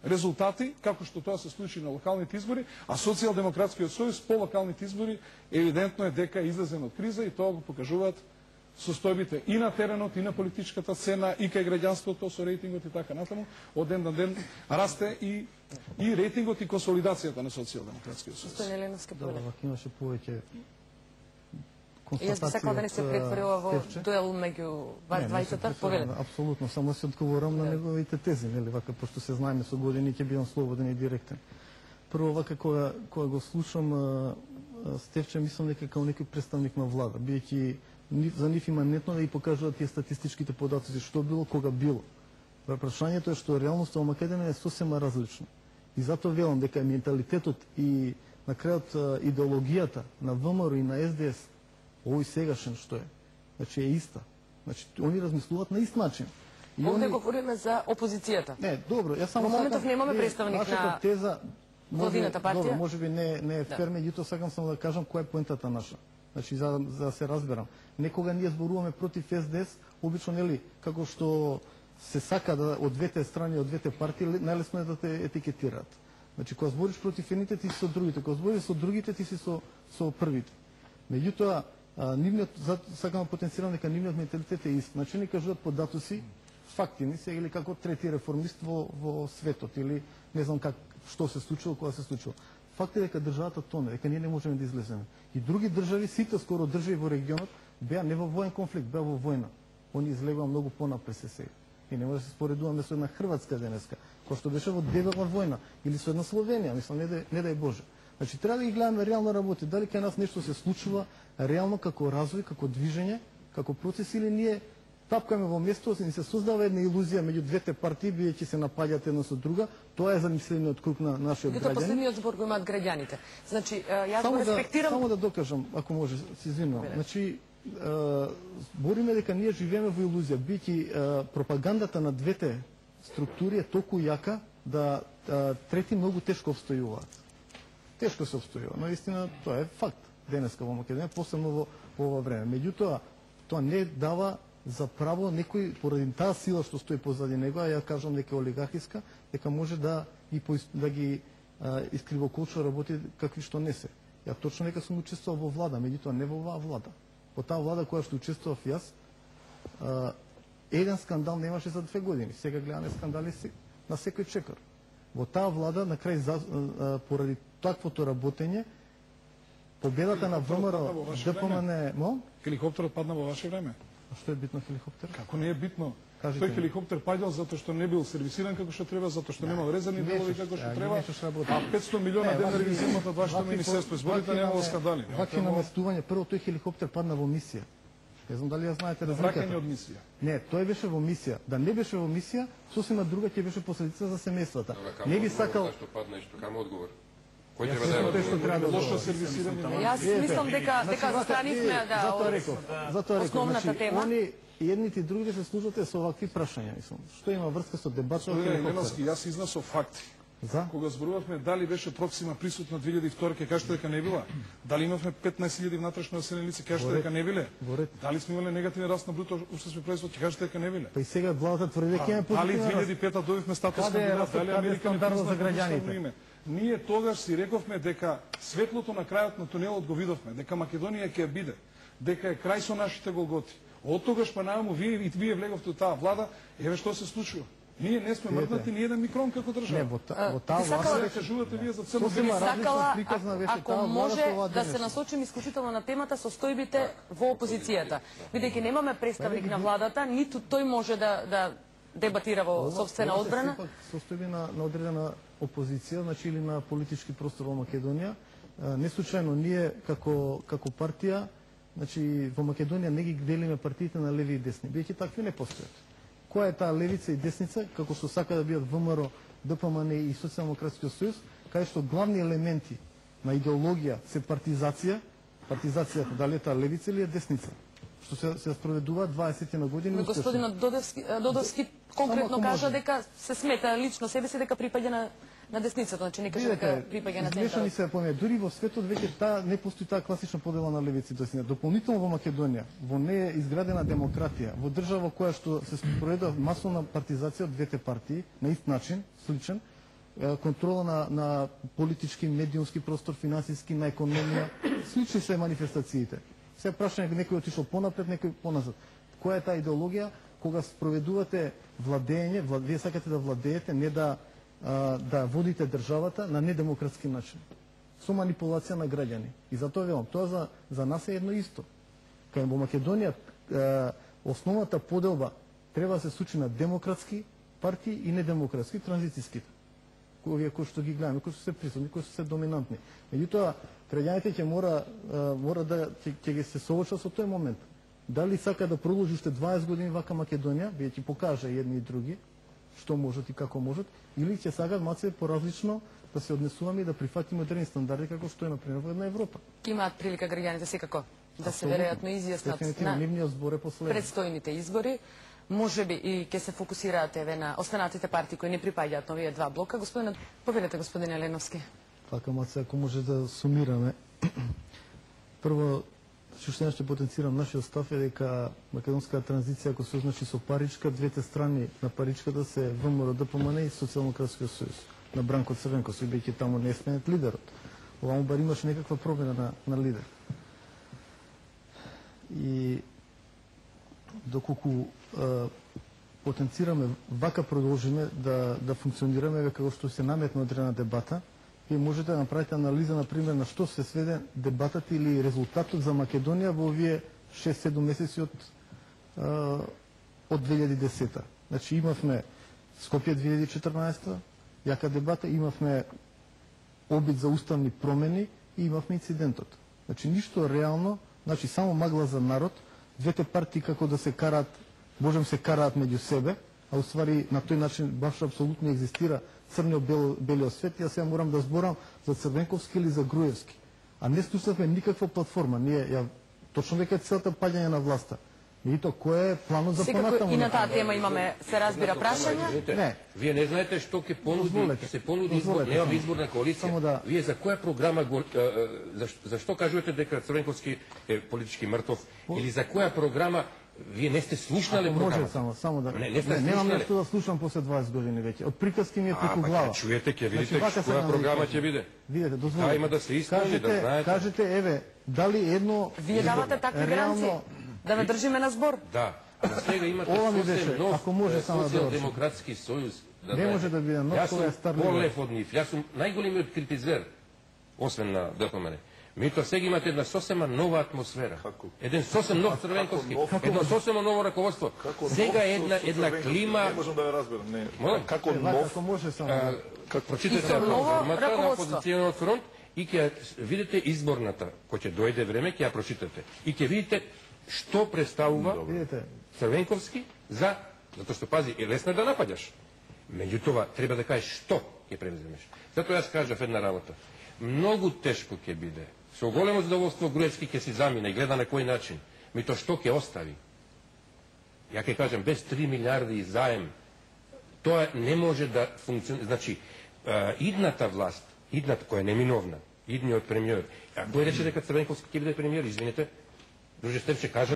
резултати, како што тоа се случи на локалните избори, а Социјалдемократскиот сојуз по локалните избори евидентно е дека е излезен од криза и тоа го покажуваат состојбите и на теренот, и на политичката сцена, и кај граѓанството со рейтингот и така натаму. Од ден на ден расте и рейтингот и консолидацијата на Социјалдемократскиот сојуз. Господин Еленовски, Вака имаше повеќе Јас би сакал да не се претворила во дуел меѓу двајцата, повелете. Апсолутно, само се одговорам на неговите тези, нели, вака, пошто се знаеме со години ќе бидам слободен и директен. Прво, вака, кога го слушам Стефче, мислам дека како некој представник на влада, бидејќи за нив има нетно да и покажуваат тие статистичките податоци, што било, кога било. Прашањето е што реалноста во Македонија е сосема различна. И затоа велам дека менталитетот и на крајот идеологијата на ВМРО и на СДС, овој сегашен што е, значи е иста. Значи они размислуваат на ист начин. И овде говориме за опозицијата. Не, добро, јас само во моментов немаме представник на теза владината партија. Добро, можеби не е фер, меѓутоа сакам само да кажам која е поентата наша. Значи за да се разберам. Некога ние зборуваме против СДС, обично нели како што се сака да од двете страни, од двете партии, најлесно е да те етикетираат. Значи кога збориш против едните, ти си со другите, кога збориш со другите, ти си со првите. Меѓутоа сакам да потенцирам дека нивниот менталитет е ист. Значи не кажуваат податоци, фактини се или како трети реформист во светот или не знам што се случило, кога се случило. Факт е дека државата тоне, дека ние не можеме да излеземе. И други држави, сите скоро држави во регионот, беа не во воен конфликт, беа во војна. Они излегува многу понапред се сега. И не може да се споредуваме со една Хрватска денеска, која што беше во дебела војна, или со една Словенија, мислам, не дај Боже. Значи, треба да ги гледаме реално работи. Дали кај нас нешто се случува реално како развој, како движење, како процес, или ние тапкаме во место и се создава една илузија меѓу двете партии, бидејќи се напаѓаат една со друга. Тоа е замислениот круг на нашиот граѓани. Последниот збор го имаат граѓаните. Значи, јас го респектирам. Само да докажам, ако може, се извинувам. Значи, бориме дека ние живееме во илузија, бидејќи пропагандата на двете структури е толку јака да трети многу тешко обстојуваат. Тешко се обстојува, но истина тоа е факт денеска во Македонија, посебно во ова време. Меѓутоа, тоа не дава за право некој поради таа сила што стои позади него, а ја кажам дека е олигархиска, дека може да ги искривоколчува работи какви што не се. Ја точно нека сум учествувал во влада, меѓутоа не во оваа влада. Во таа влада која што учествував јас, еден скандал немаше за 2 години. Сега гледаме скандали на секој чекор. Во таа влада, на крај, поради таквото работење, победата на ВМРО, ДПМН... Хеликоптерот падна во ваше време. А што е битно хеликоптер? Како не е битно? Тој хеликоптер паѓал затоа што не бил сервисиран како што треба, затоа што немал резервни делови како што треба, а 500 милиона денари ви земат од вашето министерство. Изборите немало скандали. Ваки наместување, прво тој хеликоптер падна во мисија. Не знам дали ја знаете разликата. Враќање од мисија. Не, тој беше во мисија. Да не беше во мисија, сосема друга ќе беше последица за семејствата. Не би сакал... Зашто падна и што каму одговор? Кој треба да е лошо сервисирање? Јас мислам дека странивме затоа реков, основната тема. Они едните и другите се служат со овакви прашања, мислам. Што има врска со дебат со Леновски, јас изнесов факти. За? Кога зборувавме дали беше Проксима присутна 2002, ќе кажете дека не била. Дали имавме 15.000 внатрешно населени лица, ќе кажете дека не биле. Дали сме имале негативен раст на бруто општествен производ, ќе кажете дека не биле. Па и сега владата тврди дека има позитивен раст. Дали 2005 добивме статус кандидат, дали Америка не призна за граѓаните. Ние тогаш си рековме дека светлото на крајот на тунелот го видовме, дека Македонија ќе биде, дека е крај со нашите голготи. Од тогаш па најамо вие влеговте од таа влада, еве што се случува. Ние не сме мрднати ни еден микрон како држава. Не, во таа влада да кажувате вие за црно сакала, ако може да се насочим исклучително на темата состојбите во опозицијата. Бидејќи немаме представник на владата, ниту тој може да дебатира во собствена одбрана. Состојби на одредена опозиција, значи или на политички простор во Македонија. Не случајно ние како партија, значи во Македонија не ги делиме партиите на леви и десни, бидејќи такви не постојат. Која е таа левица и десница, како што сака да бидат ВМРО, ДПМН и Социјалдемократскиот сојуз, кај што главни елементи на идеологија се партизација, партизацијата дали е таа левица или е десница, што се спроведува 20 на години. Господинот Додовски конкретно кажа дека се смета лично себе си дека припаѓа на десницата, значи не кажа дека припаѓа на центарот. Измешани се помеѓу, дури во светот веќе не постои таа класична подела на левици и десни. Дополнително во Македонија, во неја изградена демократија, во држава која што се спроведува масовна партизација од двете партии на ист начин, сличен, контрола на политички, медиумски простор, финансиски, на економија. Слични се манифестациите. Се прашање некој отишол понапред, некој поназад. Која е таа идеологија кога спроведувате владење, вие сакате да владеете, не да водите државата на недемократски начин, со манипулација на граѓани. И затоа велам, тоа за нас е едно исто. Кај во Македонија основната поделба треба да се случи на демократски партии и недемократски, транзицијските. Овие кои што ги гледаме, кои што се присутни, кои што се доминантни. Меѓутоа, граѓаните ќе мора да ќе се соочат со тој момент. Дали сака да продолжи уште 20 години вака Македонија, вие ќе покаже едни и други што можат и како можат, или ќе сакат малце поразлично да се однесуваме и да прифатиме модерни стандарди како што е например во една Европа. Имаат прилика граѓаните секако да се веројатно изјаснат на предстојните избори. Може би и ќе се фокусираат еве на останатите партии кои не припаѓаат на овие два блока. Повелете, господине Леновски. Така, маце, ако може да сумираме. Прво, уште ќе потенцирам нашиот став е дека македонската транзиција, ако се означи со паричка, двете страни на паричката се ВМРО, ДПМН и Социјалдемократскиот сојуз на Бранко Црвенковски, бидејќи таму не е сменет лидерот. Оваму бар имаше некаква промена на лидер. И доколку потенцираме, вака продолжиме да функционираме како што се наметна одредена дебата, вие можете да направите анализа, например, на што се сведе дебатот или резултатот за Македонија во овие 6-7 месеци од 2010. Значи имавме Скопје 2014, јака дебата, имавме обид за уставни промени и имавме инцидентот. Значи ништо реално, значи само магла за народ, двете партии како да се караат, можем се караат меѓу себе, а уствари на тој начин баш апсолутно екзистира црниот-белиот свет. Јас сега морам да зборам за Црвенковски или за Груевски. А не слушнавме никаква платформа. Ние точно дека целата паѓање на власта. И то кој е планот за понатаму? Секако и на таа тема имаме, се разбира, прашања. Не. Вие не знаете што ќе понуди избор, нема изборна коалиција. Вие за која програма зашто кажувате дека Црвенковски е политички мртов или за која програма вие не сте слушнале програмата? Може само да. Немам нешто да слушам после 20 години веќе. Од приказки ми е преку глава. Чуете, ќе видите која програма ќе биде. Видете, дозволете. Има да се исполни, да знаете. Кажете, еве, дали едно вие давате такви гаранции да не држиме на збор? Да. Сега имате сосем нов социјалдемократски сојуз. Не може да биде нов, кој е стар. Јас сум полев од нив. Јас сум најголемиот критизер, освен на ДПМН. Меѓутоа сега имате една сосема нова атмосфера. Еден сосем нов Црвенковски, едно сосема ново раководство. Сега е една клима. Не можам да ве разберам. Не. Како нов? Како може само. Прочитате програмата на опозициониот фронт и ќе видите изборната, кој ќе дојде време, ќе ја прочитате. И ќе видите што представува Црвенковски затоа што пази, е лесно да напаѓаш. Меѓутоа треба да кажеш што ќе превземеш. Затоа јас кажав една работа. Многу тешко ќе биде. Со големо задоволство Груевски ќе си замине и гледа на кој начин. Меѓутоа што ќе остави? Ја ќе кажам, без 3 милиарди заем, тоа не може да функционира. Значи, идната власт, идната која е неминовна, идниот премиер, а кој рече дека Црвенковски ќе биде премиер, извинете, друже Стефче, кажа